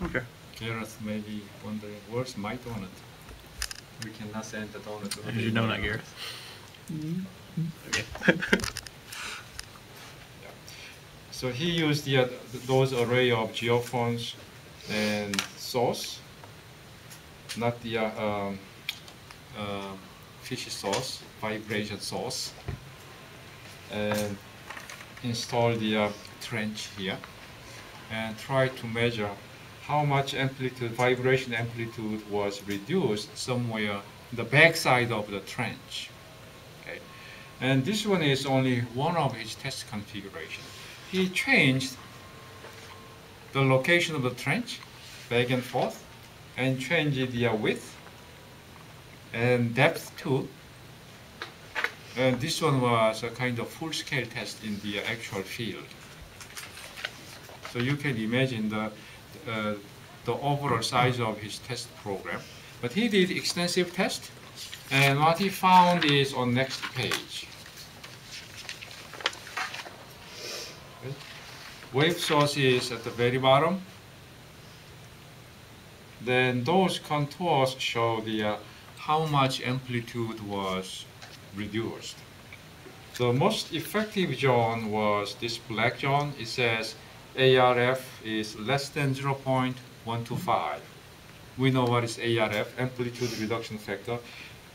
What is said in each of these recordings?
Okay. Gareth may be wondering, where's my donut? We cannot send the donut to Here's your donut, Gareth. Okay. Yeah. So he used those array of geophones and sauce, not the fish sauce, vibration sauce, and install the trench here and try to measure how much amplitude, vibration amplitude was reduced somewhere in the backside of the trench. Okay. And this one is only one of his test configuration. He changed the location of the trench back and forth and changed the width and depth too. And this one was a kind of full-scale test in the actual field. So you can imagine the overall size of his test program. But he did extensive tests, and what he found is on next page. Okay. Wave source is at the very bottom. Then those contours show the how much amplitude was reduced. The most effective zone was this black zone. It says ARF is less than 0.125. We know what is ARF, amplitude reduction factor,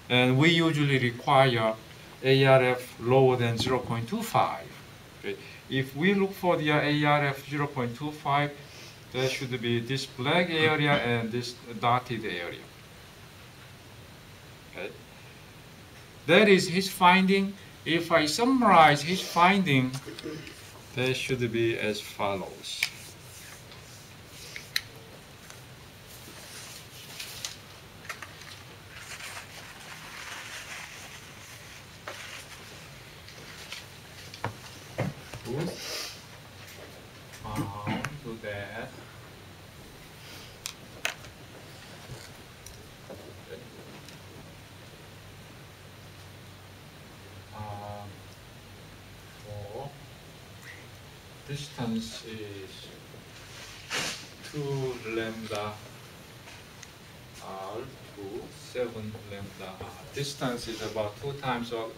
and we usually require ARF lower than 0.25. Okay. If we look for the ARF 0.25, there should be this black area and this dotted area. Okay. That is his finding. If I summarize his finding, they should be as follows. Found that for distance is 2 lambda r to 7 lambda r. Distance is about 2 times up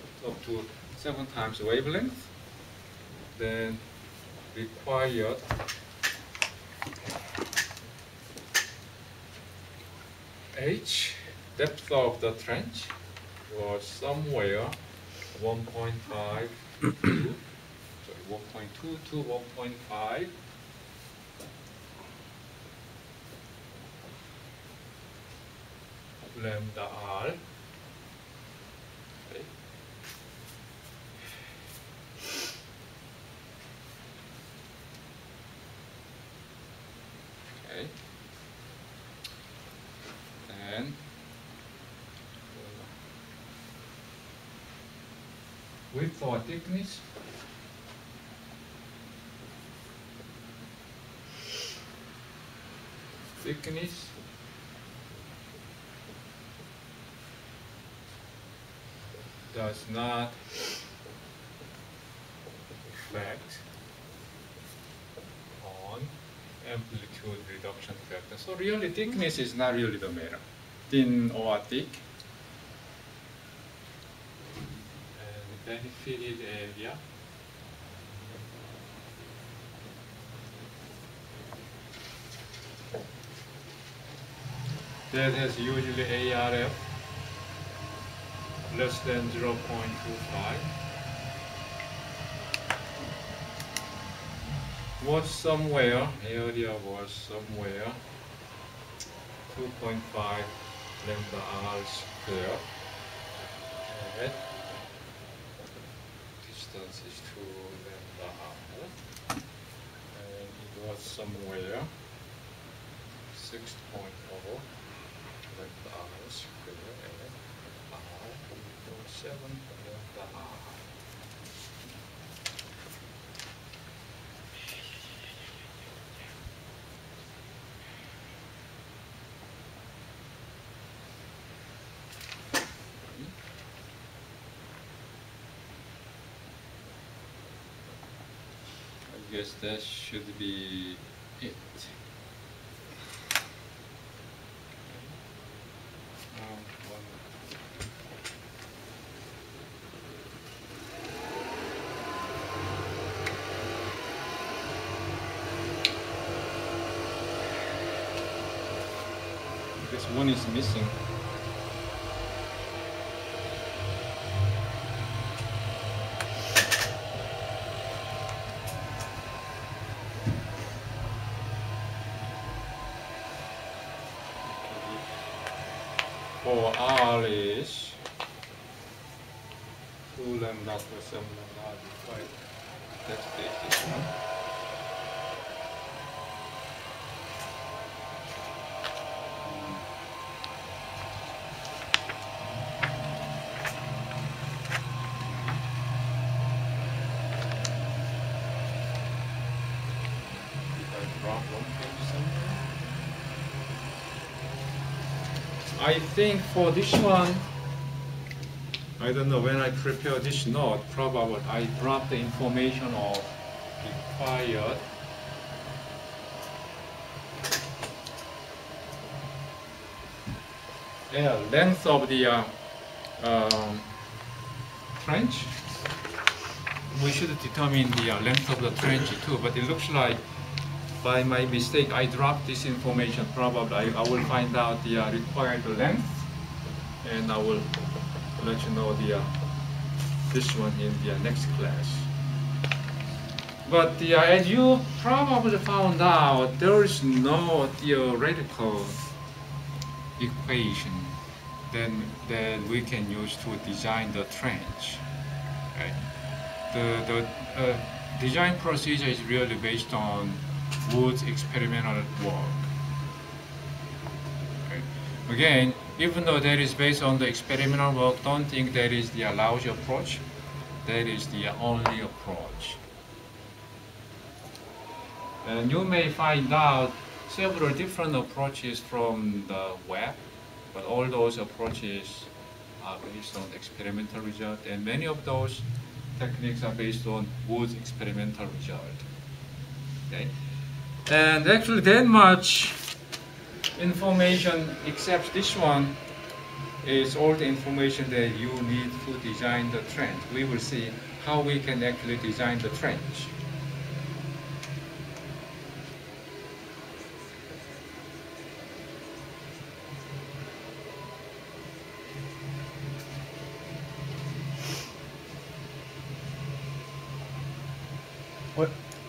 to 7 times wavelength. Then required H, depth of the trench, was somewhere 1.5 to 1.2 to 1.5 lambda r. Okay. Okay. And width or thickness. Thickness does not reflect on amplitude reduction factor. So really thickness is not really the matter. Thin or thick. And benefited area. That has usually ARF less than 0.25. Was somewhere, area was somewhere 2.5 lambda r square. And distance is 2 lambda r. And it was somewhere 6.0 lambda r square and r equals 7 lambda r. I guess that should be it. Because one is missing. For R is 2 lambda plus m lambda divided. That's this one. I think for this one, I don't know, when I prepare this note, probably I dropped the information of required length of the trench. We should determine the length of the trench too, but it looks like by my mistake I dropped this information. Probably I will find out the required length, and I will let you know the this one in the next class. But as you probably found out, there is no theoretical equation that we can use to design the trench. Right? The design procedure is really based on Wood's experimental work. Okay. Again, even though that is based on the experimental work, don't think that is the lousy approach. That is the only approach. And you may find out several different approaches from the web, but all those approaches are based on experimental result, and many of those techniques are based on Wood's experimental result. Okay? And actually that much information, except this one, is all the information that you need to design the trench. We will see how we can actually design the trench.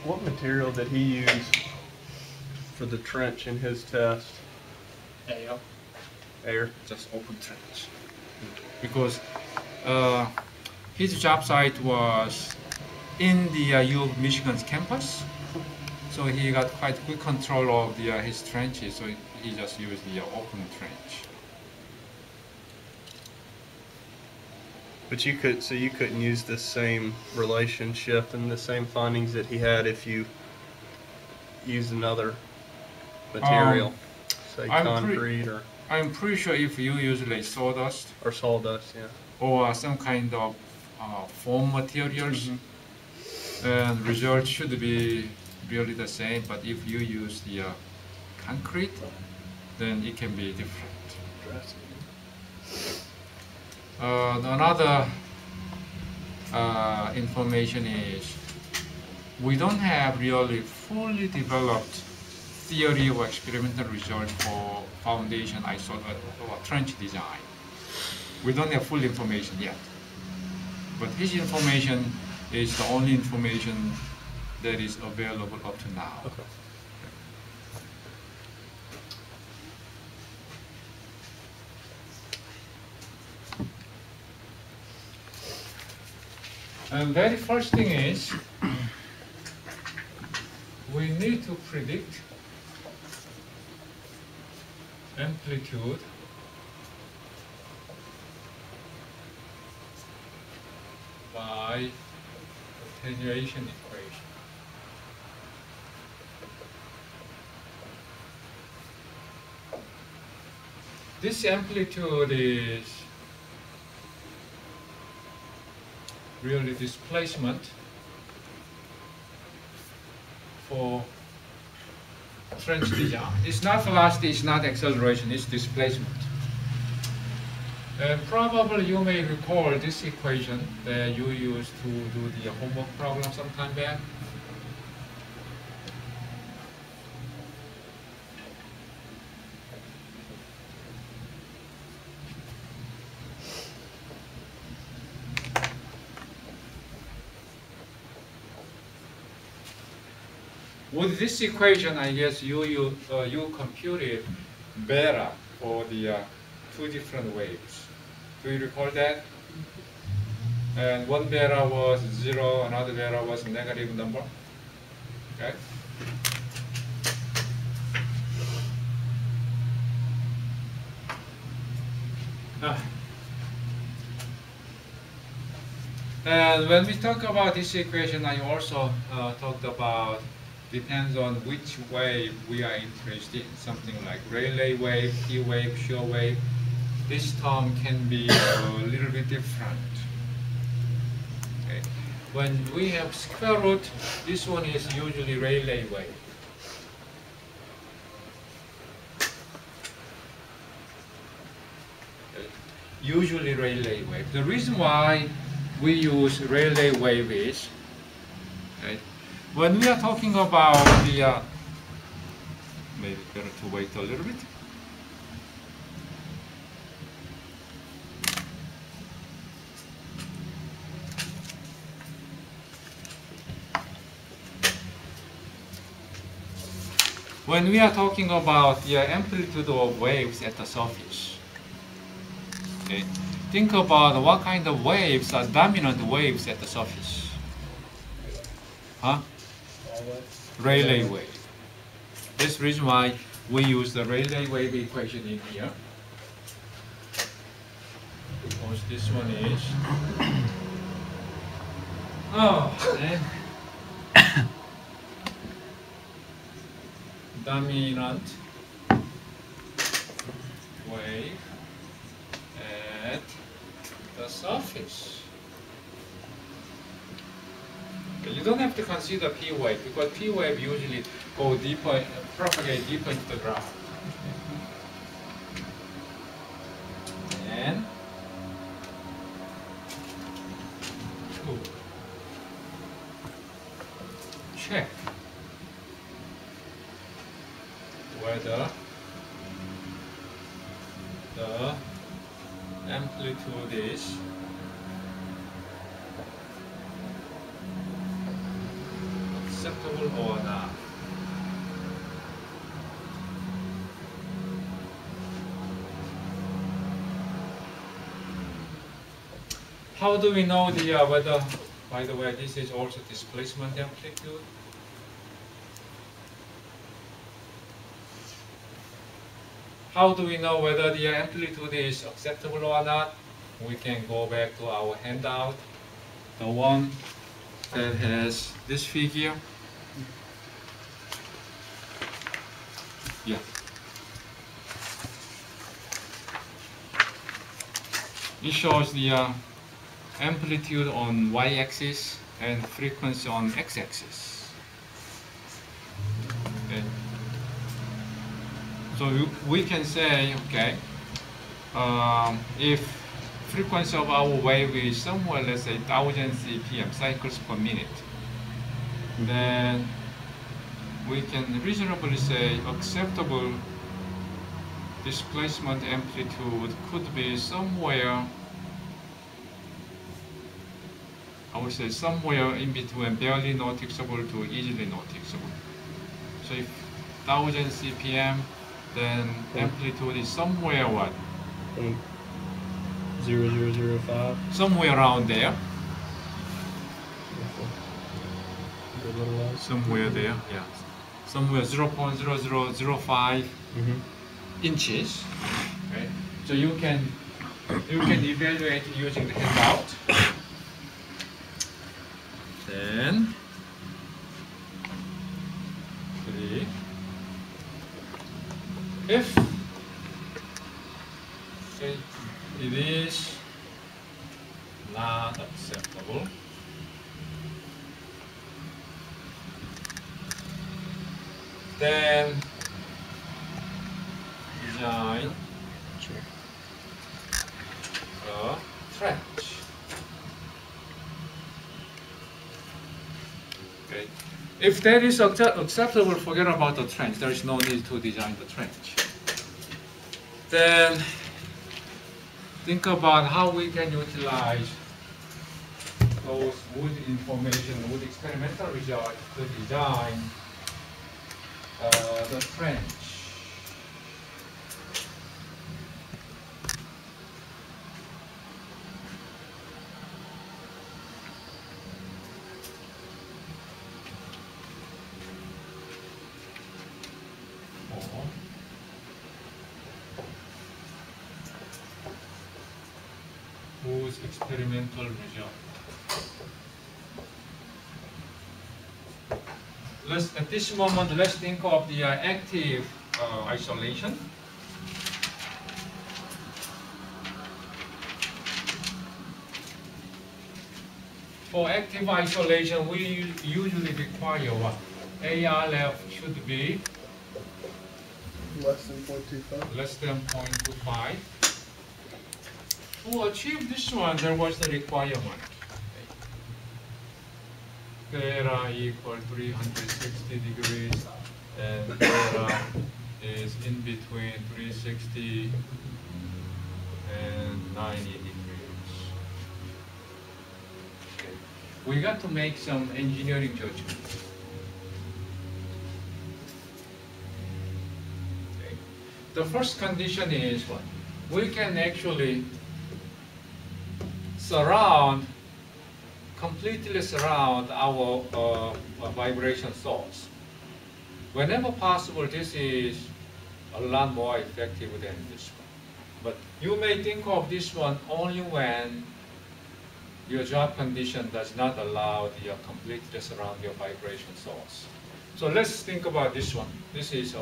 What material did he use for the trench in his test? Air. Air? Just open trench. Because his job site was in the U of Michigan's campus, so he got quite good control of his trenches, so he just used the open trench. But you couldn't use the same relationship and the same findings that he had if you used another material, say concrete or. I'm pretty sure if you use like sawdust or sawdust, yeah, or some kind of foam materials, and results should be really the same. But if you use the concrete, then it can be different. Another information is we don't have really fully developed theory or experimental result for foundation or trench design. We don't have full information yet. But his information is the only information that is available up to now. Okay. And very first thing is, we need to predict amplitude by attenuation equation. This amplitude is really displacement for trench design. It's not velocity, it's not acceleration, it's displacement. And probably you may recall this equation that you used to do the homework problem some time back. with this equation, I guess you computed beta for the two different waves. Do you recall that? And one beta was 0, another beta was a negative number. Okay. And when we talk about this equation, I also talked about depends on which wave we are interested in. Something like Rayleigh wave, P wave, shear wave. This term can be a little bit different. Okay. When we have square root, this one is usually Rayleigh wave. Okay. Usually Rayleigh wave. The reason why we use Rayleigh wave is, okay, when we are talking about the, maybe better to wait a little bit. When we are talking about the amplitude of waves at the surface, okay, think about what kind of waves are dominant waves at the surface. Huh? Rayleigh wave. That's the reason why we use the Rayleigh wave equation in here. Because this one is dominant wave at the surface. You don't have to consider P wave because P wave usually go deeper, propagate deeper into the ground. And check whether the amplitude is acceptable or not. How do we know the whether, by the way, this is also displacement amplitude? How do we know whether the amplitude is acceptable or not? We can go back to our handout, the one that has this figure. Yeah. It shows the amplitude on y-axis and frequency on x-axis. Okay. So we can say, okay, if frequency of our wave is somewhere, let's say 1000 CPM, cycles per minute, then we can reasonably say acceptable displacement amplitude could be somewhere, I would say somewhere in between barely noticeable to easily noticeable. So if 1000 CPM, then amplitude is somewhere what? 0.0005. Somewhere around there. Somewhere there, yeah. Somewhere 0.0005 inches. Right? So you can evaluate using the handout. Then 3. If okay, it is not acceptable, then design a trench. Okay. If that is acceptable, forget about the trench. There is no need to design the trench. Then think about how we can utilize those wood information, wood experimental results to design the trench. Whose experimental result. At this moment, let's think of the active isolation. For active isolation, we usually require what? ARF should be Less than 0.25. less than 0.25. To achieve this one, there was the requirement. Theta equal 360 degrees, and theta is in between 360 and 90 degrees. Okay. We got to make some engineering judgments. Okay. The first condition is what? We can actually completely surround our vibration source. Whenever possible, this is a lot more effective than this one. But you may think of this one only when your job condition does not allow the completely surround your vibration source. So let's think about this one. This is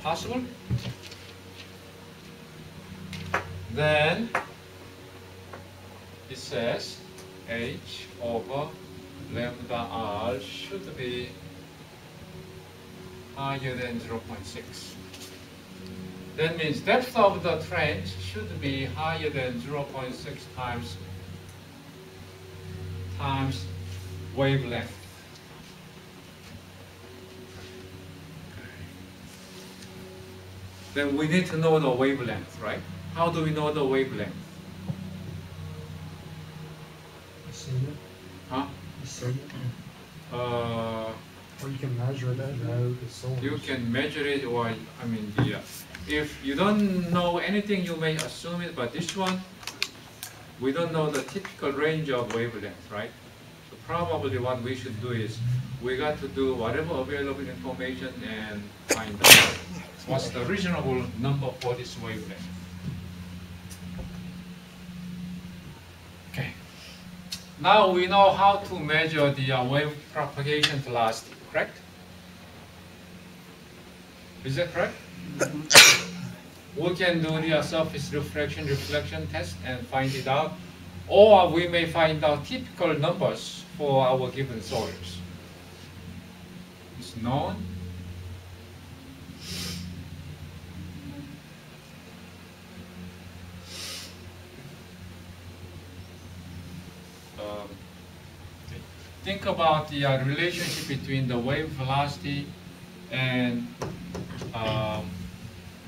possible. Then it says H over lambda R should be higher than 0.6. That means depth of the trench should be higher than 0.6 times wavelength. Then we need to know the wavelength, right? How do we know the wavelength? Huh? You see it? Or you can measure it and know the source. You can measure it, or I mean, if you don't know anything, you may assume it. But this one, we don't know the typical range of wavelength, right? So probably what we should do is we got to do whatever available information and find out what's the reasonable number for this wavelength. Okay. Now we know how to measure the wave propagation velocity, correct? Is that correct? We can do the surface reflection test and find it out, or we may find out typical numbers for our given soils. It's known. Think about the relationship between the wave velocity and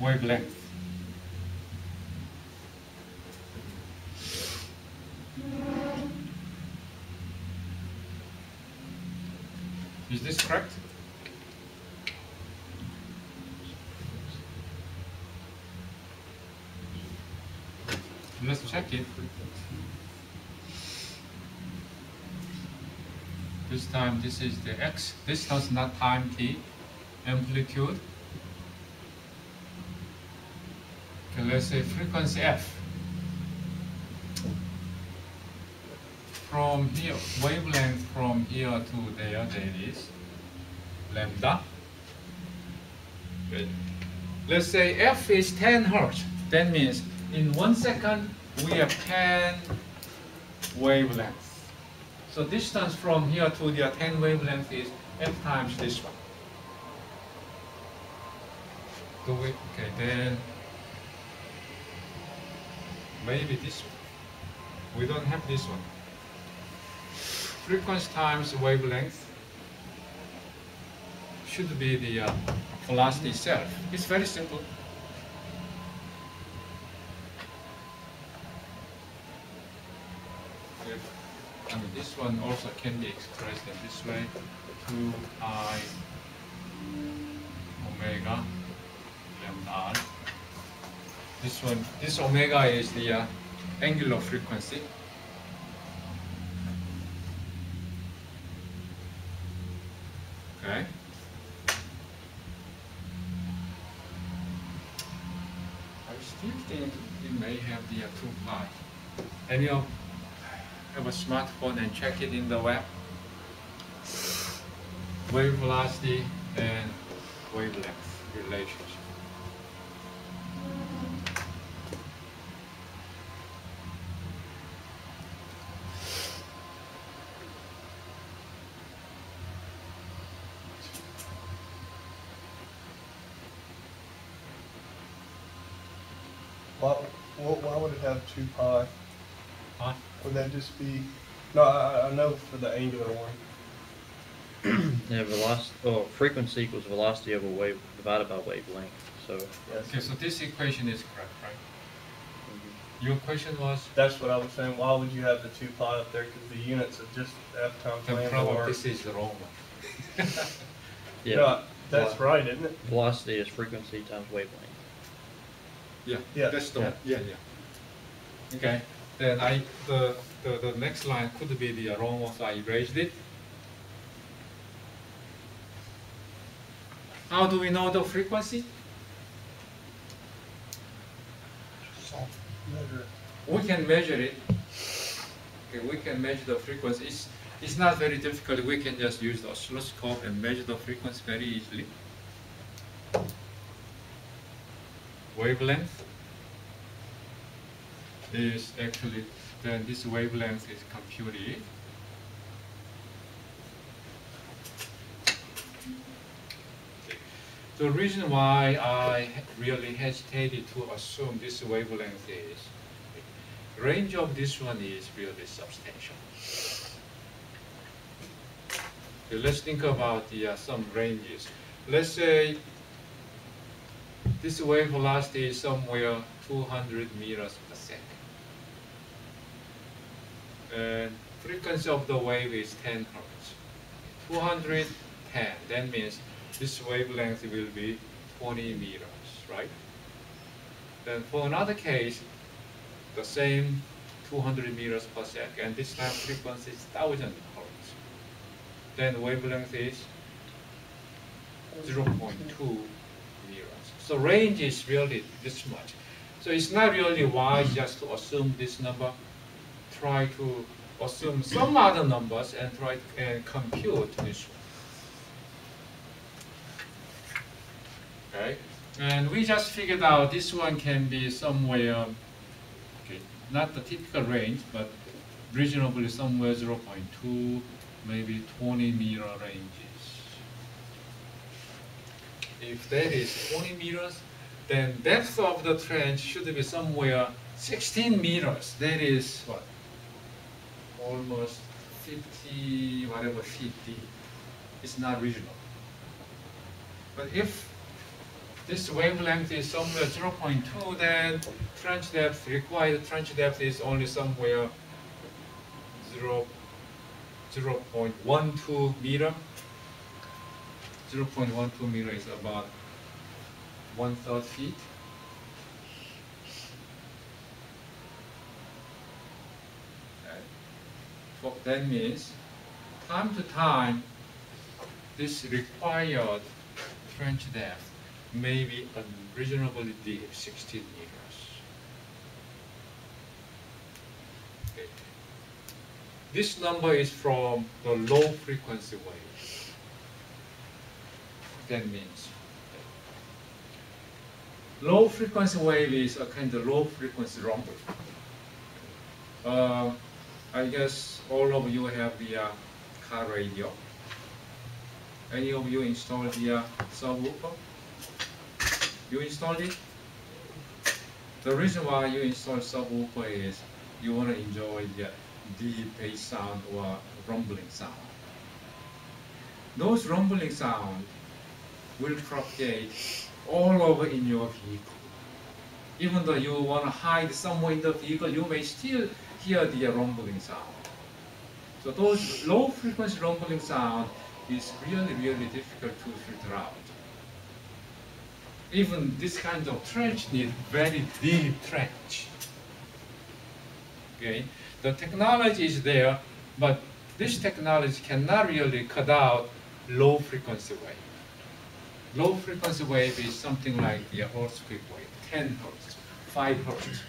wavelength. Is this correct? Let's check it. This time this is the x distance, not time t, amplitude. Okay, let's say frequency f. From here, wavelength from here to there, that is lambda. Good. Let's say f is 10 hertz. That means in 1 second we have 10 wavelengths. So distance from here to the 10 wavelength is f times this one. Do we? Okay, then maybe this one. We don't have this one. Frequency times wavelength should be the velocity itself. It's very simple. I mean, this one also can be expressed in this way: 2I omega lambda r. This omega is the angular frequency. Okay. I still think it may have the 2 pi. Any of have a smartphone and check it in the web? Wave velocity and wavelength relationship. Why would it have 2 pi? Huh? Would that just be? No, I know for the angular one. Yeah, velocity, frequency equals velocity of a wave divided by wavelength. So Yes. Okay, so this equation is correct, right? Your question was? That's what I was saying. Why would you have the 2 pi up there? Because the units are just F times The lambda. problem, Or, this is the wrong one. yeah, no, that's right, isn't it? velocity is frequency times wavelength. Yeah, Yeah. that's the one. Yeah, yeah. Okay, then the next line could be the wrong one, so I erased it. How do we know the frequency? Measure it. We can measure it. Okay, we can measure the frequency. It's not very difficult. We can just use the oscilloscope and measure the frequency very easily. Wavelength is actually, then this wavelength is computed. The reason why I really hesitated to assume this wavelength is, range of this one is really substantial. Okay, let's think about the some ranges. Let's say this wave velocity is somewhere 200 meters per second. And frequency of the wave is 10 hertz. 210, that means this wavelength will be 20 meters, right? Then for another case, the same 200 meters per second, and this time frequency is 1000 hertz. Then wavelength is 0.2 meters. So range is really this much. So it's not really wise just to assume this number. Try to assume some other numbers and try to compute this one. Okay, and we just figured out this one can be somewhere, okay, not the typical range, but reasonably somewhere 0.2, maybe 20 meter ranges. If that is 20 meters, then depth of the trench should be somewhere 16 meters. That is what? Almost 50, whatever 50. It's not reasonable. But if this wavelength is somewhere 0.2, then trench depth, required trench depth is only somewhere 0.12 meter. 0.12 meter is about 1/3 feet. Okay. So that means time to time, this required trench depth may be unreasonably deep, 16 meters. Okay. This number is from the low frequency wave. That means low frequency wave is a kind of low frequency rumble. I guess all of you have the car radio. Any of you installed the subwoofer? You installed it? The reason why you install subwoofer is you want to enjoy the deep bass sound or rumbling sound. Those rumbling sound will propagate all over in your vehicle. Even though you want to hide somewhere in the vehicle, you may still hear the rumbling sound. So those low frequency rumbling sound is really, really difficult to filter out. even this kind of trench need very deep trench. Okay, the technology is there, but this technology cannot really cut out low frequency wave. Low frequency wave is something like the earthquake wave, 10 hertz, 5 hertz.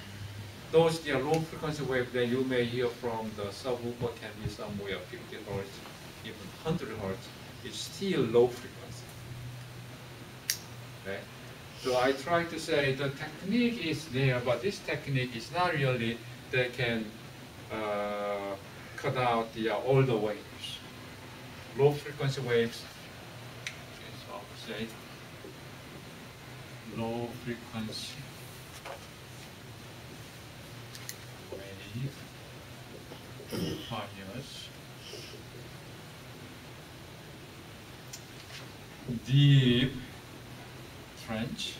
Those the low frequency wave that you may hear from the subwoofer can be somewhere 50 hertz, even 100 hertz. It's still low frequency. Okay? So I try to say the technique is there, but this technique is not really that can cut out the all the waves. Low frequency waves. Okay, so I would say low frequency wave requires deep trench.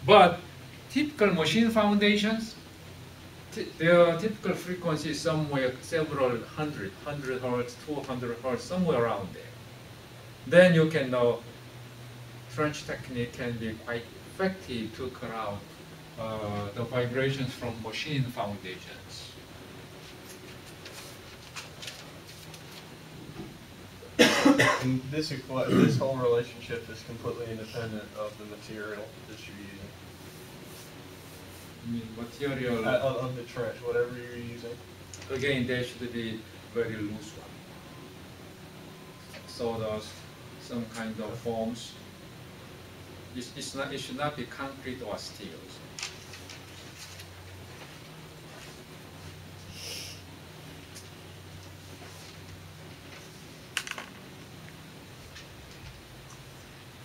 But typical machine foundations, their typical frequency is somewhere several hundred hertz, 200 hertz, somewhere around there. Then you can know trench technique can be quite effective to cut out the vibrations from machine foundations. And this whole relationship is completely independent of the material that you're using. I mean, material, Of the trench, whatever you're using. again, there should be very loose one. Sawdust, some kind of forms. It should not be concrete or steel.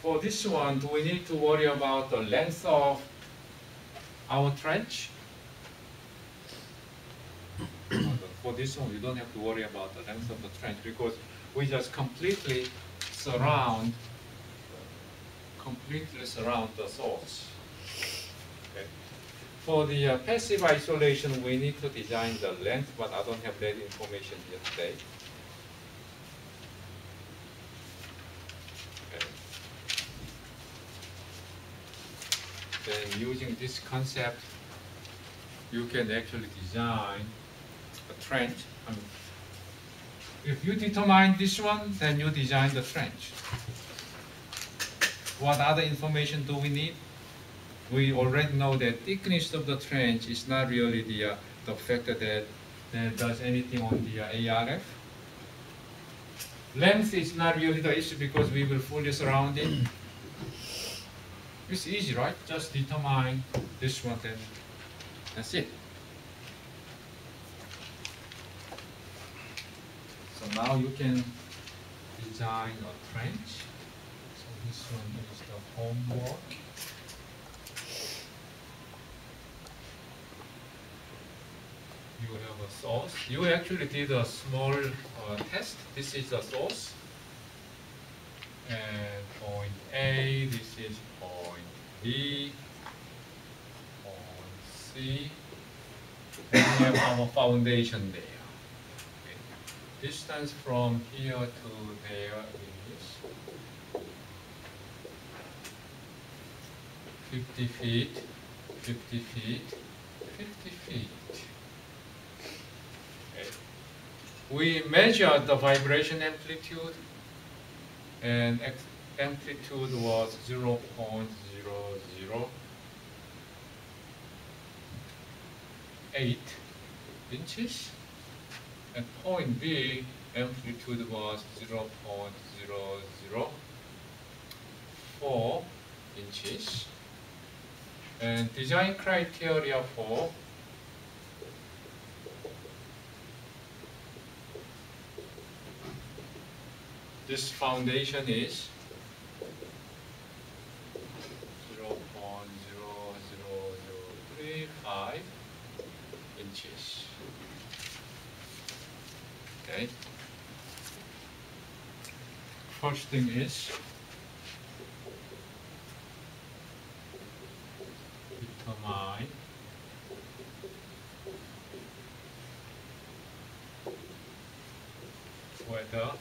For this one, do we need to worry about the length of our trench? For this one, you don't have to worry about the length of the trench because we just completely surround the source. Okay. For the passive isolation, we need to design the length, but I don't have that information here today. Then using this concept, you can actually design a trench. I mean, if you determine this one, then you design the trench. What other information do we need? We already know that thickness of the trench is not really the factor that does anything on the ARF. Length is not really the issue because we will fully surround it. It's easy, right? Just determine this one, then that's it. So now you can design a trench. So this one is the homework. You have a source. You actually did a small test. This is the source. And point A, this is point B, point C, and we have our foundation there. Okay. Distance from here to there is 50 feet, 50 feet, 50 feet. Okay. We measured the vibration amplitude, and amplitude was 0.008 inches. At point B, amplitude was 0.004 inches. And design criteria for this foundation is 0.00035 inches. Okay. first thing is determine whether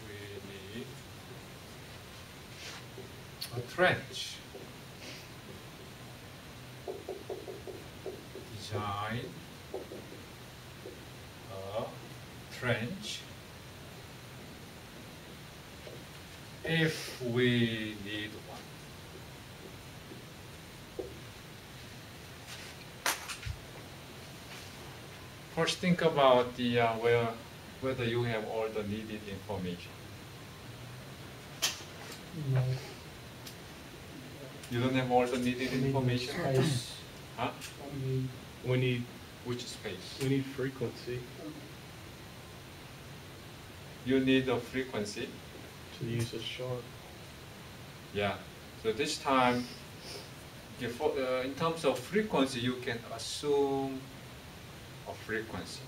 we need a trench. Design a trench if we need one. First, think about the whether you have all the needed information. No. You don't have all the needed I mean, information? space, Huh? I mean, We need Which space? frequency You need a frequency. to use a sharp. Yeah. So this time, in terms of frequency, you can assume a frequency.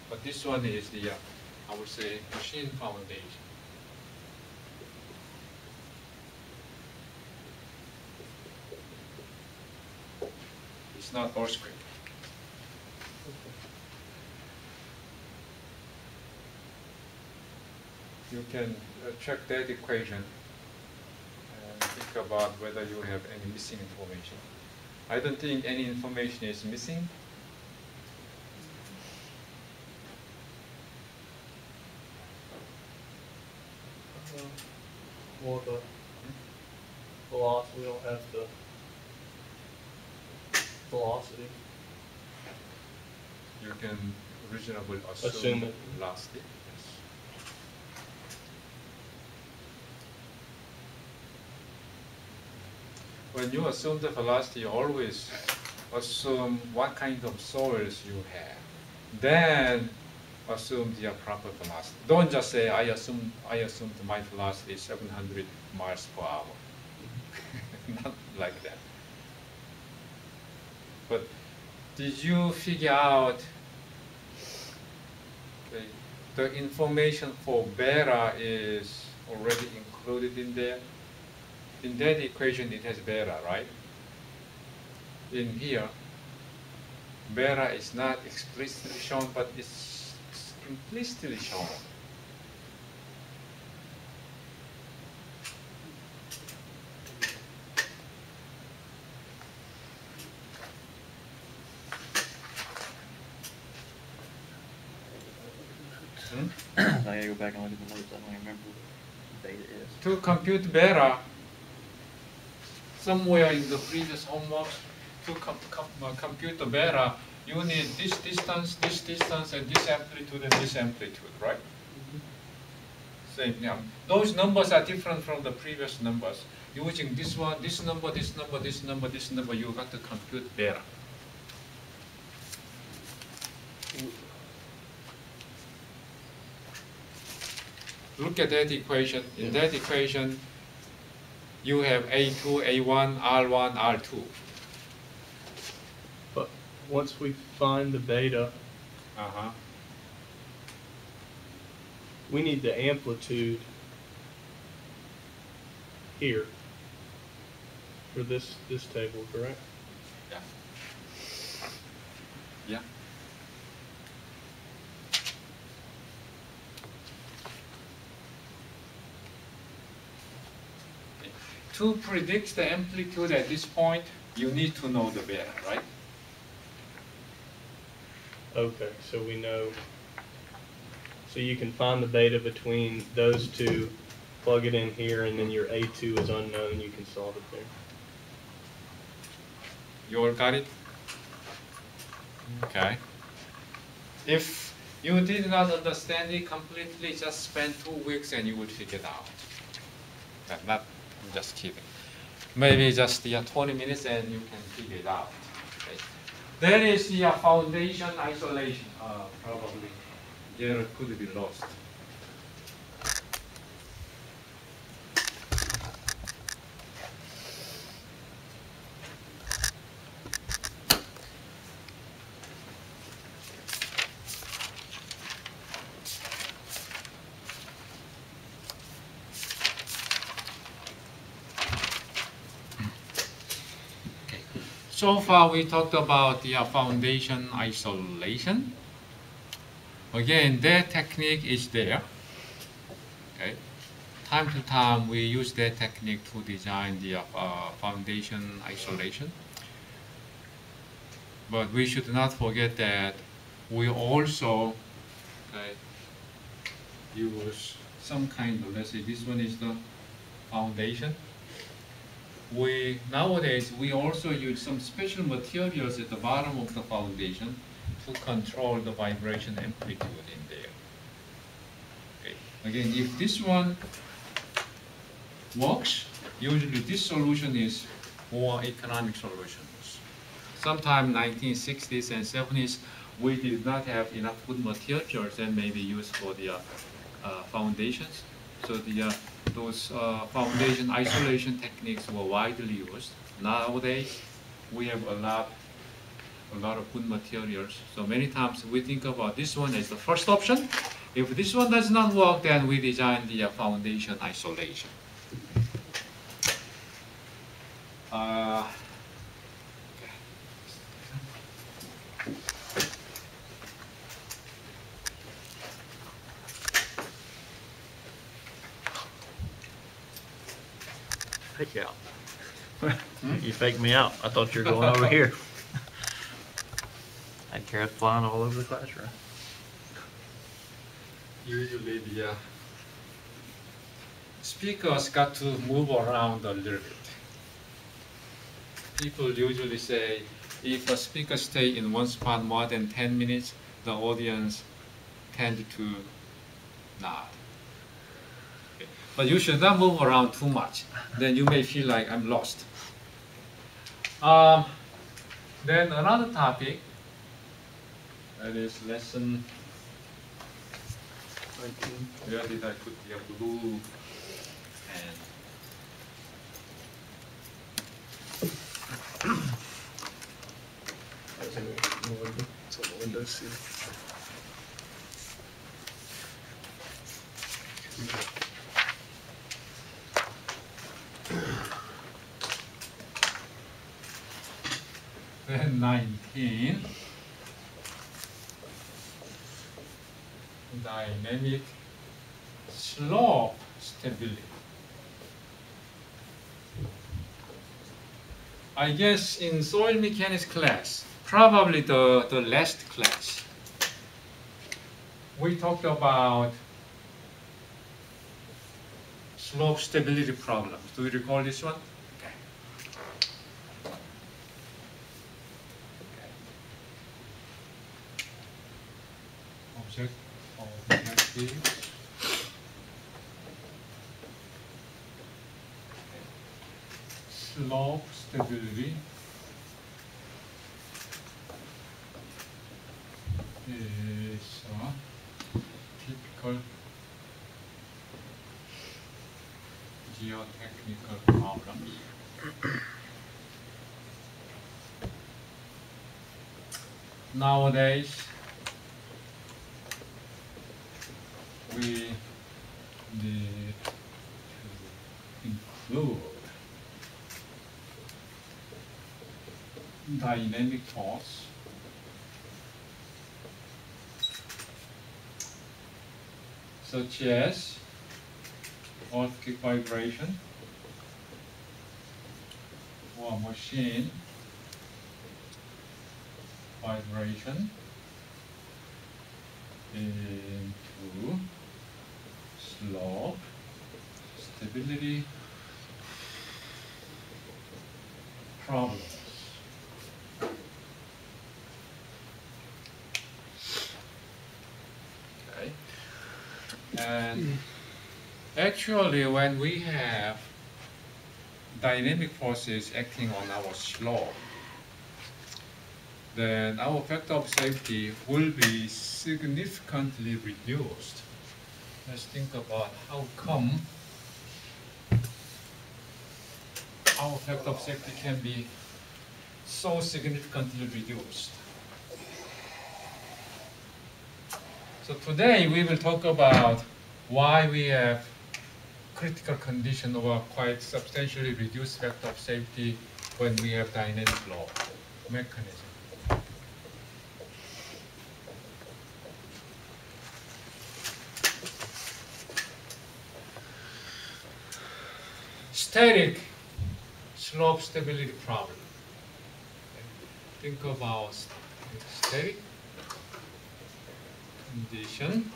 But this one is the, I would say, machine foundation. It's not earthquake. You can check that equation and think about whether you have any missing information. I don't think any information is missing. Well, the velocity, we don't have the velocity. You can reasonably Assume assume it. velocity. Yes. When you assume the velocity, always assume what kind of soils you have. Then assume the proper velocity. Don't just say I assumed my velocity is 700 miles per hour. Not like that. But did you figure out the information for beta is already included in there? In that equation, it has beta, right? In here, beta is not explicitly shown, but it's implicitly shown. I gotta go back and look at the notes. I don't even remember what beta is. To compute beta, somewhere in the previous homework, to compute the beta, you need this distance, and this amplitude, and this amplitude, right? Same, yeah. Those numbers are different from the previous numbers. Using this one, this number, this number, this number, this number, you got to compute beta. Look at that equation. In that equation, you have A2, A1, R1, R2. But once we find the beta, we need the amplitude here for this table, correct? Yeah. Yeah. To predict the amplitude at this point, you need to know the beta, right? Okay, so we know. So you can find the beta between those two, plug it in here, and then your A2 is unknown. You can solve it there. You all got it? Okay. If you did not understand it completely, just spend 2 weeks and you will figure it out. I'm just kidding. Maybe just 20 minutes and you can figure it out. Okay. That is the foundation isolation. Probably there could be lost. So far we talked about the foundation isolation. Again, that technique is there. Okay. Time to time we use that technique to design the foundation isolation. But we should not forget that we also use some kind of, let's say this one is the foundation. Nowadays we also use some special materials at the bottom of the foundation to control the vibration amplitude in there. Okay. Again, if this one works, usually this solution is more economic solutions. Sometime 1960s and 70s, we did not have enough good materials that may be used for the foundations. So those foundation isolation techniques were widely used. Nowadays, we have a lot of good materials. So many times we think about this one as the first option. If this one does not work, then we design the foundation isolation. Fake you out. You faked me out. I thought you were going over here. I had carrots flying all over the classroom. Usually the speakers got to move around a little bit. People usually say if a speaker stay in one spot more than 10 minutes, the audience tend to nod. Okay. But you should not move around too much. Then you may feel like I'm lost. Then another topic, that is lesson 19. Where did I put the blue pen? It's on the window seat. Then 19. Dynamic slope stability. I guess in soil mechanics class, probably the last class, we talked about slope stability problems. Do you recall this one? Okay. Object objectives. Slope stability is a typical geotechnical problems. Nowadays, we need to include dynamic force, such as earthquake vibration or machine vibration into slope stability problems. Okay. And actually, when we have dynamic forces acting on our slope, then our factor of safety will be significantly reduced. Let's think about how come our factor of safety can be so significantly reduced. So today we will talk about why we have critical condition or quite substantially reduced factor of safety when we have dynamic load. mechanism. Static slope stability problem. Think about static condition.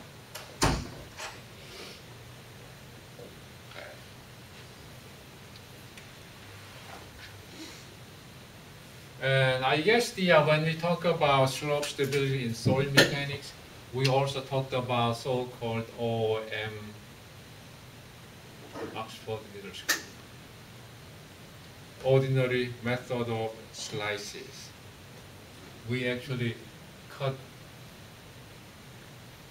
And I guess when we talk about slope stability in soil mechanics, we also talked about so-called OM, Oxford Middle School, ordinary method of slices. We actually cut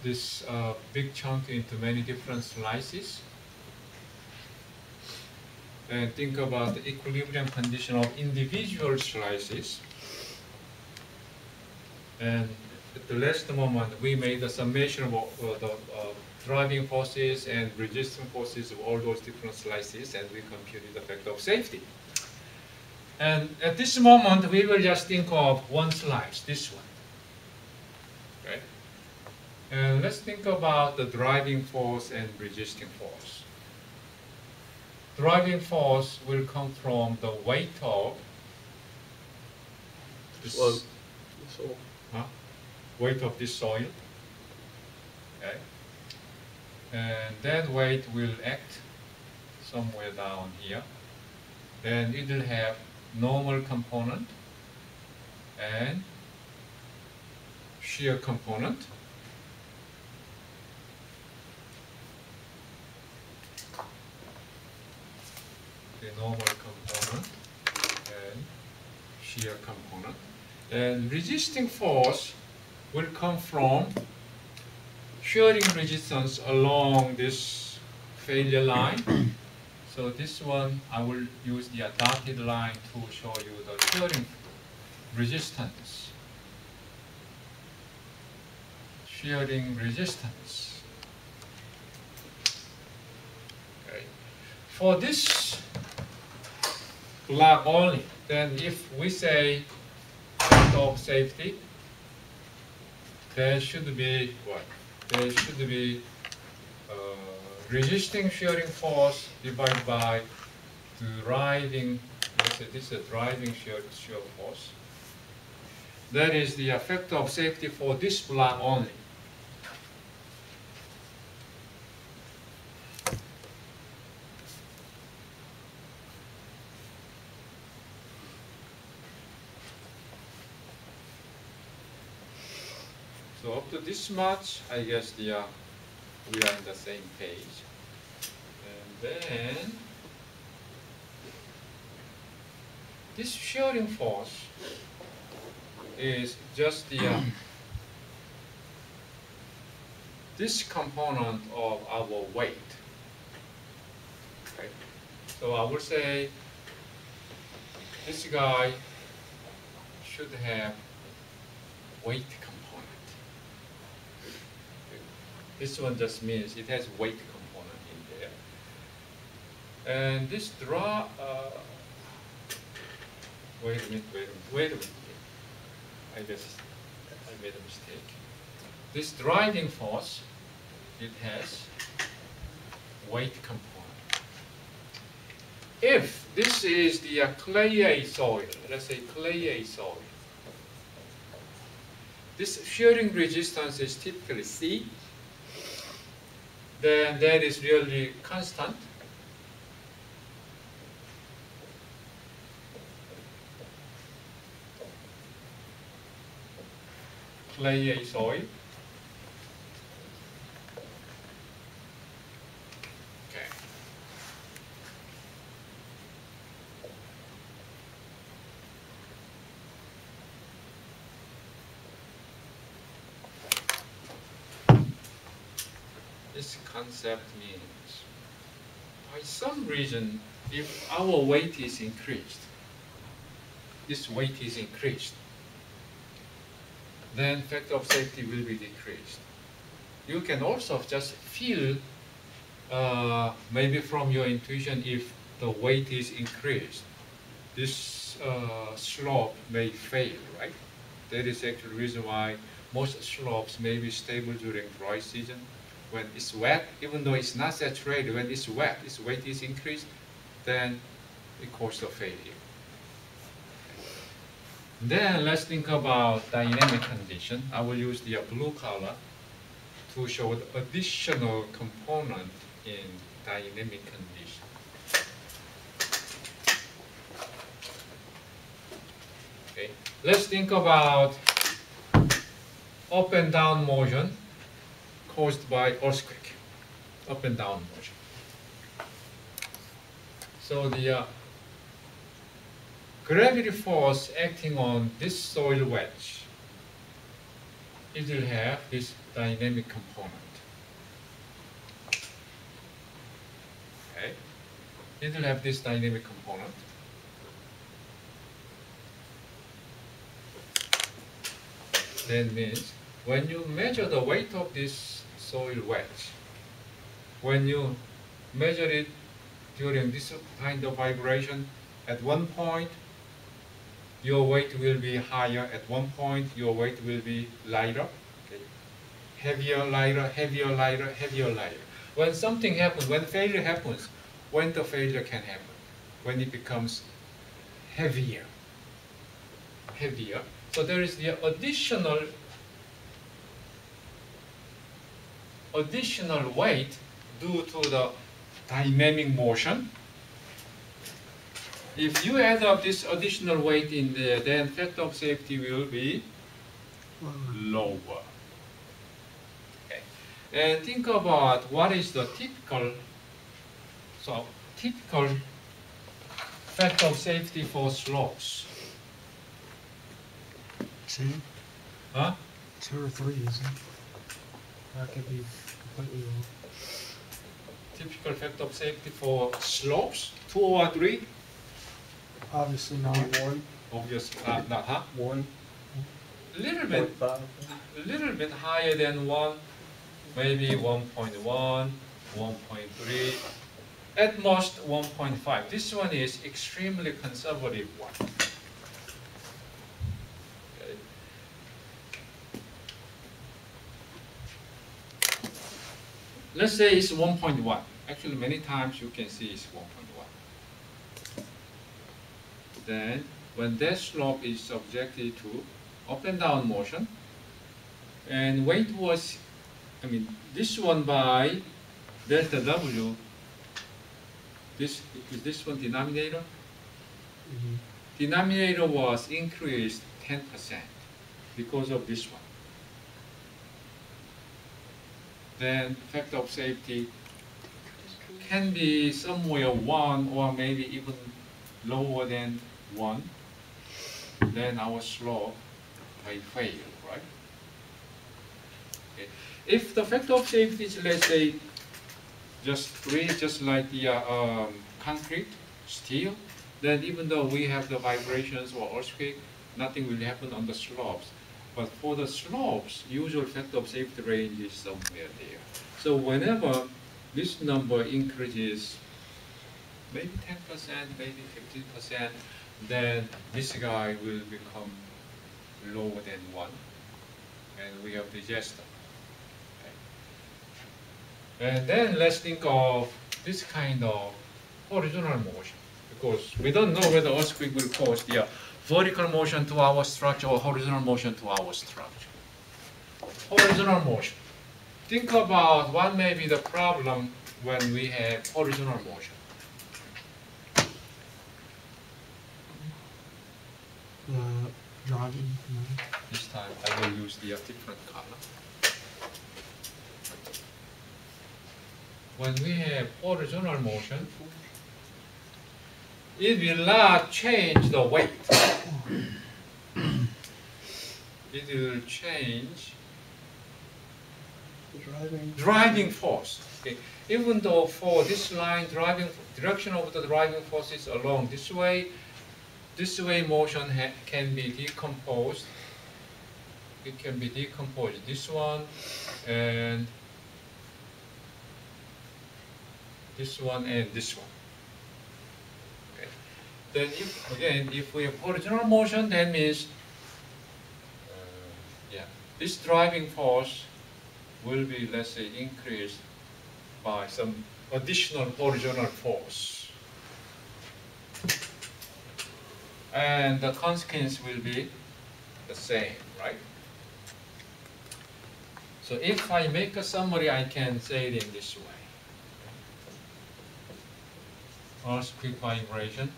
this big chunk into many different slices and think about the equilibrium condition of individual slices. And at the last moment, we made a summation of the driving forces and resistant forces of all those different slices, and we computed the factor of safety. And at this moment, we will just think of one slice, this one. Right? And let's think about the driving force and resisting force. Driving force will come from the weight of this, weight of this soil. Okay? And that weight will act somewhere down here. Then it will have normal component and shear component. The normal component and shear component. And resisting force will come from shearing resistance along this failure line. So this one, I will use the dotted line to show you the shearing resistance. Shearing resistance. Okay. For this block only, then if we say factor of safety, there should be what? There should be resisting shearing force divided by driving, let's say this is a driving shear force. That is the factor of safety for this block only. So up to this much, I guess we are on the same page. And then this shearing force is just the this component of our weight. Okay. So I would say this guy should have weight component. This one just means it has weight component in there. And this wait a minute. I guess I made a mistake. This driving force, it has weight component. If this is the clayey soil, let's say clayey soil, this shearing resistance is typically C, then that is really constant. Clayey soil. Okay. This concept means, by some reason, if our weight is increased, this weight is increased, then factor of safety will be decreased. You can also just feel, maybe from your intuition, if the weight is increased, this slope may fail, right? That is actually the reason why most slopes may be stable during dry season. When it's wet, even though it's not saturated, when it's wet, its weight is increased, then it causes a failure. Then let's think about dynamic condition. I will use the blue color to show the additional component in dynamic condition. Okay, let's think about up and down motion caused by earthquake. Up and down motion. So the gravity force acting on this soil wedge, it will have this dynamic component. Okay, it will have this dynamic component. That means when you measure the weight of this soil wedge, when you measure it during this kind of vibration, at one point your weight will be higher, at one point your weight will be lighter, okay? Heavier, lighter, heavier, lighter, heavier, lighter. When something happens, when failure happens, when the failure can happen? When it becomes heavier. Heavier. So there is the additional weight due to the dynamic motion. If you add up this additional weight in there, then factor of safety will be lower. Okay. And think about what is the typical factor of safety for slopes. 2? Huh? 2 or 3, isn't it? I could be completely wrong. Typical factor of safety for slopes, 2 or 3? Obviously not. 1. Obviously not, huh? 1. A little bit higher than 1, maybe 1.1, 1.3, at most 1.5. This one is extremely conservative one. Okay. Let's say it's 1.1. Actually, many times you can see it's 1.1. Then, when that slope is subjected to up and down motion, and weight was, this one by delta W, is this one denominator? Mm-hmm. Denominator was increased 10% because of this one. Then factor of safety can be somewhere 1 or maybe even lower than 1. Then our slope may fail, right? Okay. If the factor of safety is, let's say, just 3, just like the concrete, steel, then even though we have the vibrations or earthquake, nothing will happen on the slopes. But for the slopes, usual factor of safety range is somewhere there. So whenever this number increases, maybe 10%, maybe 15%, then this guy will become lower than 1, and we have disaster. Okay. And then let's think of this kind of horizontal motion, because we don't know whether earthquake will cause the vertical motion to our structure or horizontal motion to our structure. Horizontal motion. Think about what may be the problem when we have horizontal motion. Driving. This time I will use the different color. When we have horizontal motion, it will not change the weight. It will change driving force. Okay. Even though for this line, direction of the driving force is along this way motion can be decomposed. It can be decomposed. This one and this one and this one. Okay. then if we have horizontal motion, that means, this driving force will be, let's say, increased by some additional horizontal force. And the consequence will be the same, right? So if I make a summary, I can say it in this way. Earthquake vibration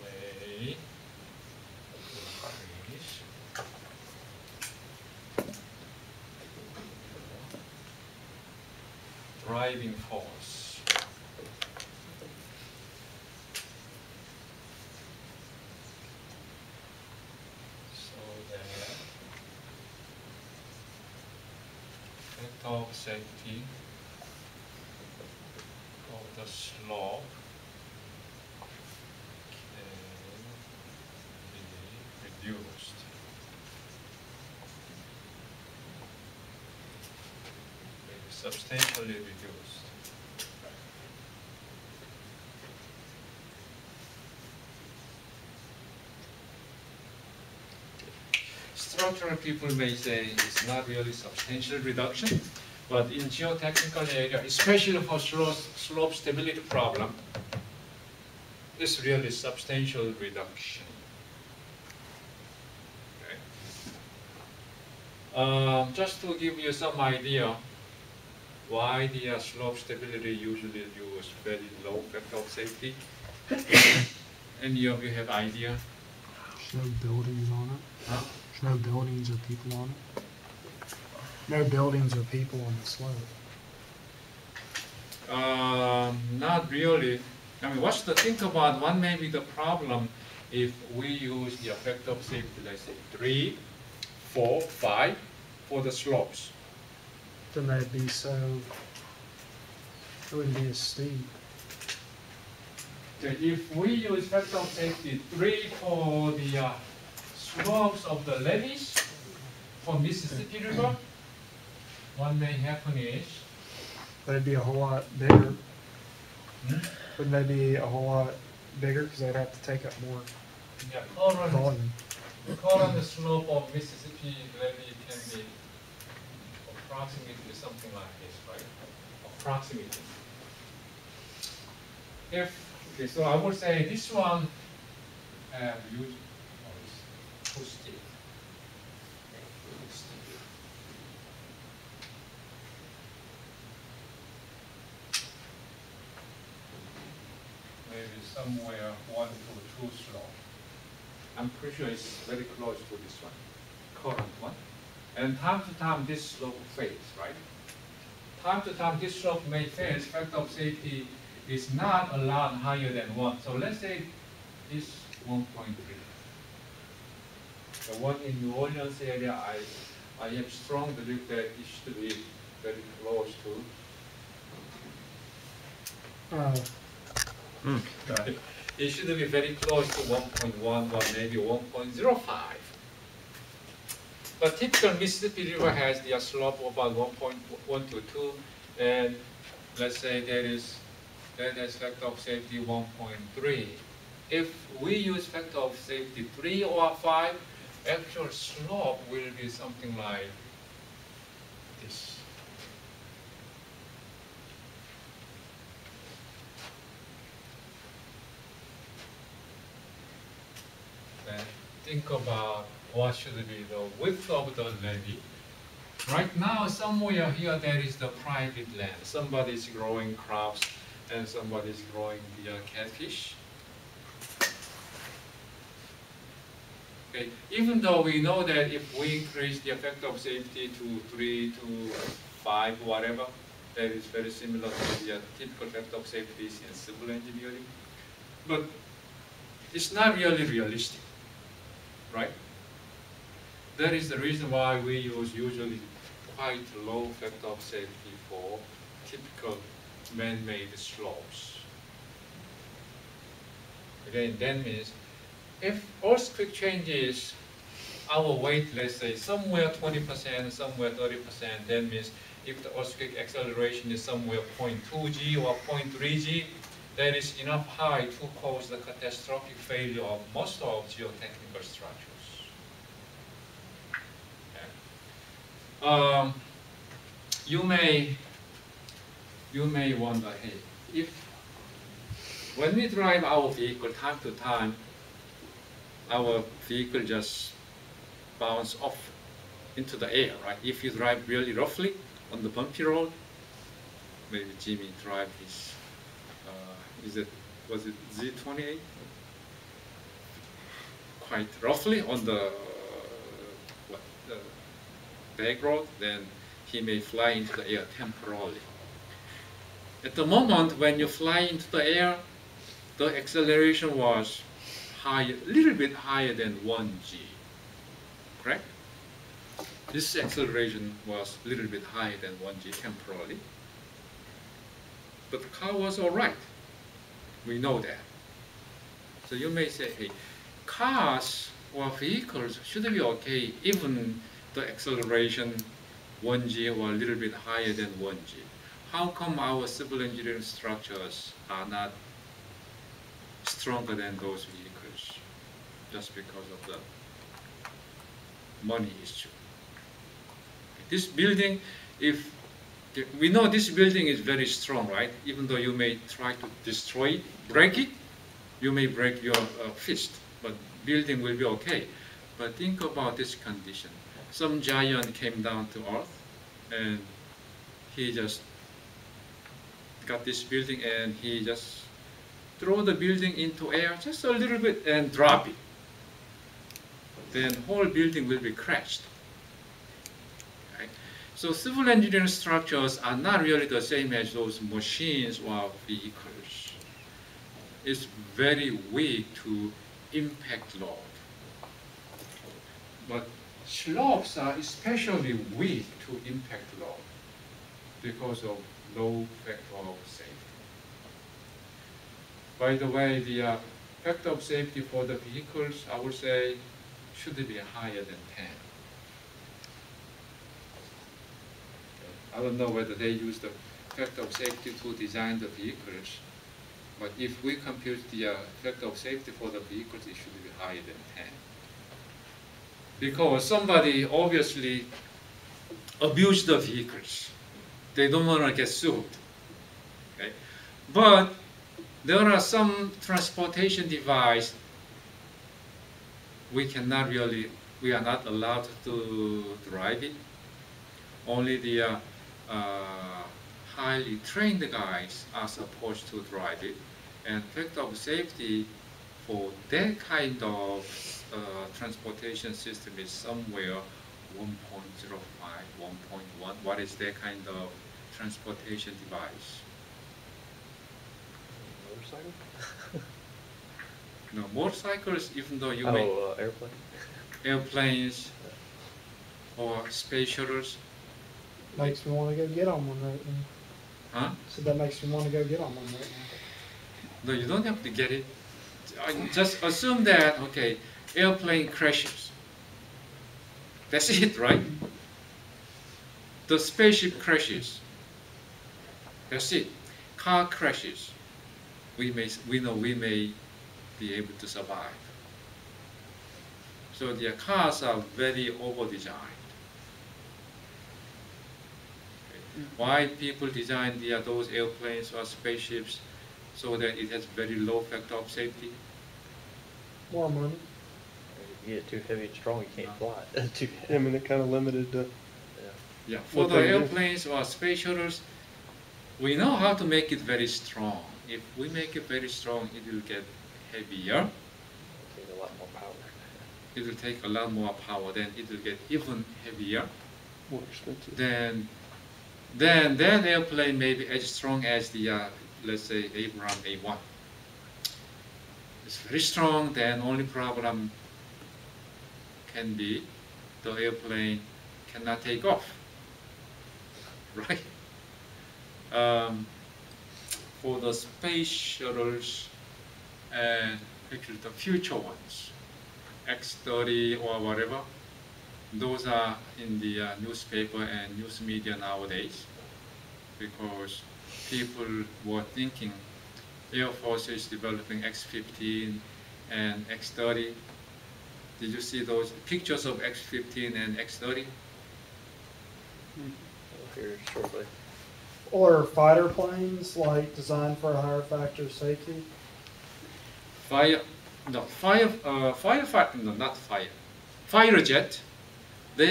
may increase driving force. So that factor of safety of the slope can be reduced. Maybe substantially reduced. Structural people may say it's not really substantial reduction, but in geotechnical area, especially for slope stability problem, it's really substantial reduction. Okay. Just to give you some idea why the slope stability usually use very low factor of safety. Any of you have idea? There's no buildings on it. Huh? There's no buildings or people on it. No buildings or people on the slope. Not really. I mean, what's to think about? One may be the problem if we use the factor of safety, let's say 3, 4, 5 for the slopes. Then they'd be so, it wouldn't be as steep. So if we use factor of safety 3 for the slopes of the levees for Mississippi River, what may happen is, They'd be a whole lot bigger. Hmm? Wouldn't they be a whole lot bigger? Because they'd have to take up more volume. current slope of Mississippi levee can be approximately something like this, right? Approximately. Okay, so I would say this one have used too steep. Maybe somewhere 1 to 2 slope. I'm pretty sure it's very close to this one, current one. And time to time this slope fades, right? Time to time this slope may fade. Factor of safety is not a lot higher than 1. So let's say this 1.3. The one in New Orleans area, I have strong belief that it should be very close to. It should be very close to 1.1 or maybe 1.05. But typical Mississippi River has the slope of about 1.1 to 2, and let's say that has factor of safety 1.3. If we use factor of safety 3 or 5, actual slope will be something like this. Then think about what should be the width of the levee. Right now, somewhere here there is the private land. Somebody's growing crops and somebody's growing the catfish. Okay. Even though we know that if we increase the factor of safety to 3 to 5, whatever, that is very similar to the typical factor of safety in civil engineering. But it's not really realistic, right? That is the reason why we use usually quite low factor of safety for typical man-made slopes. Again, that means if earthquake changes our weight, let's say somewhere 20%, somewhere 30%, that means if the earthquake acceleration is somewhere 0.2 g or 0.3 g, that is enough high to cause the catastrophic failure of most of geotechnical structures. Okay. You may wonder, hey, if when we drive our vehicle time to time, our vehicle just bounce off into the air, right? If you drive really roughly on the bumpy road, maybe Jimmy drive his, was it Z28? Quite roughly on the back road, then he may fly into the air temporarily. At the moment when you fly into the air, the acceleration was higher, a little bit higher than 1g, correct? This acceleration was a little bit higher than 1g temporarily. But the car was all right. We know that. So you may say, hey, cars or vehicles should be okay even the acceleration 1g or a little bit higher than 1g. How come our civil engineering structures are not stronger than those vehicles? Just because of the money issue. This building, if we know this building is very strong, right? Even though you may try to destroy it, break it, you may break your fist, but building will be okay. But think about this condition. Some giant came down to earth and he just got this building and he just throw the building into air just a little bit and drop it. Then whole building will be crashed. Okay? So civil engineering structures are not really the same as those machines or vehicles. It's very weak to impact load. But slopes are especially weak to impact load because of low factor of safety. By the way, the factor of safety for the vehicles, I would say, should be higher than 10. I don't know whether they use the factor of safety to design the vehicles, but if we compute the factor of safety for the vehicles, it should be higher than 10. Because somebody obviously abused the vehicles. They don't want to get sued. Okay? But there are some transportation device we are not allowed to drive it. Only the highly trained guys are supposed to drive it. And factor of safety for that kind of transportation system is somewhere 1.05, 1.1. What is that kind of transportation device? Motorcycle? No, motorcycles, even though you may Airplane? airplanes or space shuttles, Makes me want to go get on one right now. huh? So that makes me want to go get on one right now. No, you don't have to get it. Just assume that, okay, airplane crashes. That's it, right? The spaceship crashes. That's it. Car crashes. We know we may be able to survive. So the cars are very over-designed. Why people design those airplanes or spaceships so that it has very low factor of safety? More money. You get too heavy and strong, you can't fly. Too I mean, they're kind of limited to. Yeah, for What the they do. airplanes or space shuttles, we know how to make it very strong. If we make it very strong, it will get heavier. Take a lot more power. It will take a lot more power. Then it will get even heavier. More expensive. Then that airplane may be as strong as the let's say Abrams A1. It's very strong. Then only problem can be the airplane cannot take off. Right? For the space shuttles and actually the future ones, X-30 or whatever, those are in the newspaper and news media nowadays because people were thinking Air Force is developing X-15 and X-30. Did you see those pictures of X-15 and X-30? Here shortly. Or fighter planes, like designed for a higher factor of safety? Fighter jet. They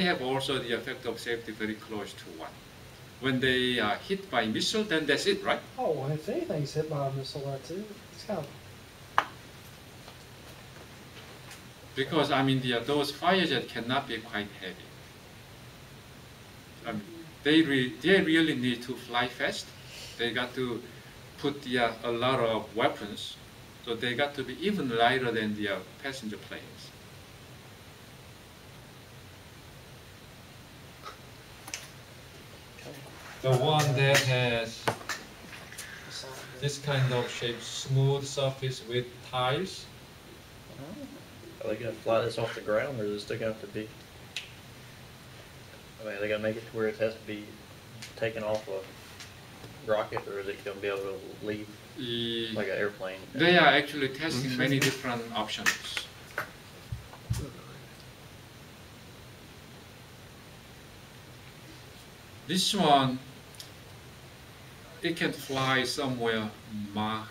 have also the effect of safety very close to 1. When they are hit by missile, then that's it, right? Oh, and if anything's hit by a missile, that's it. It's kind of Because I mean, those firejet cannot be quite heavy. I mean, they really need to fly fast. They got to put a lot of weapons, so they got to be even lighter than the passenger planes. The one that has this kind of shape, smooth surface with tiles. Are they gonna fly this off the ground, or is it still gonna have to be? I mean, are they gonna make it to where it has to be taken off a rocket, or is it gonna be able to leave like an airplane? They are actually testing many different options. This one, it can fly somewhere Mach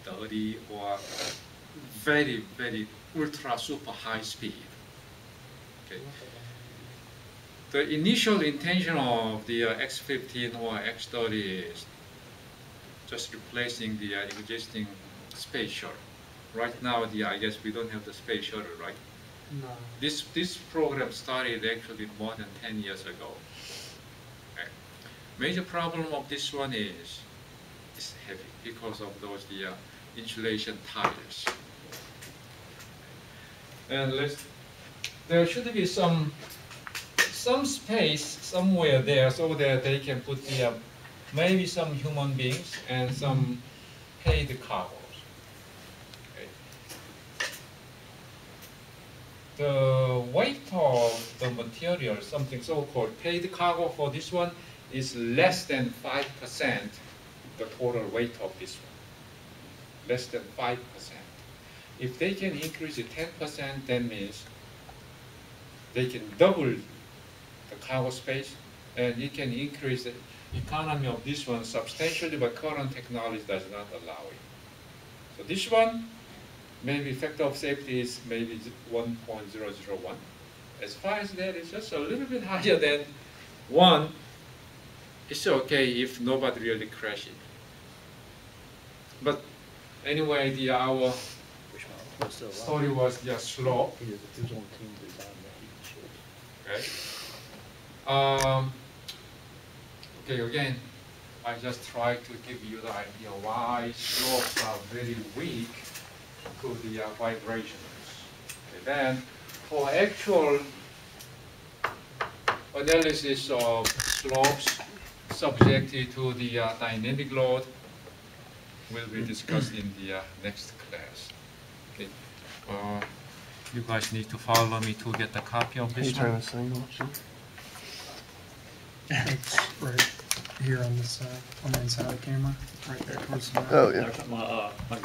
30 or very, very ultra super high speed. Okay. The initial intention of the X-15 or X-30 is just replacing the existing space shuttle. Right now, I guess we don't have the space shuttle, right? no. This program started actually more than 10 years ago. Okay. Major problem of this one is it's heavy because of those insulation tiles. And there should be some space somewhere there so that they can put maybe some human beings and some paid cargos. Okay. The weight of the material, something so-called paid cargo for this one, is less than 5% the total weight of this one. Less than 5%. If they can increase it 10%, that means they can double the cargo space, and it can increase the economy of this one substantially, but current technology does not allow it. So this one, maybe factor of safety is maybe 1.001. As far as that, it's just a little bit higher than 1. It's okay if nobody really crash it. But anyway, our story was slow. He was on the team design that he showed. Okay. Okay, again, I just try to give you the idea why slopes are very weak to the vibrations. Okay, then, for actual analysis of slopes subjected to the dynamic load will be discussed in the next class. Okay. You guys need to follow me to get the copy of Can you this turn one. this thing on, Chung? It's right here on this on the inside of the camera, right there towards the mouth. Oh, yeah. My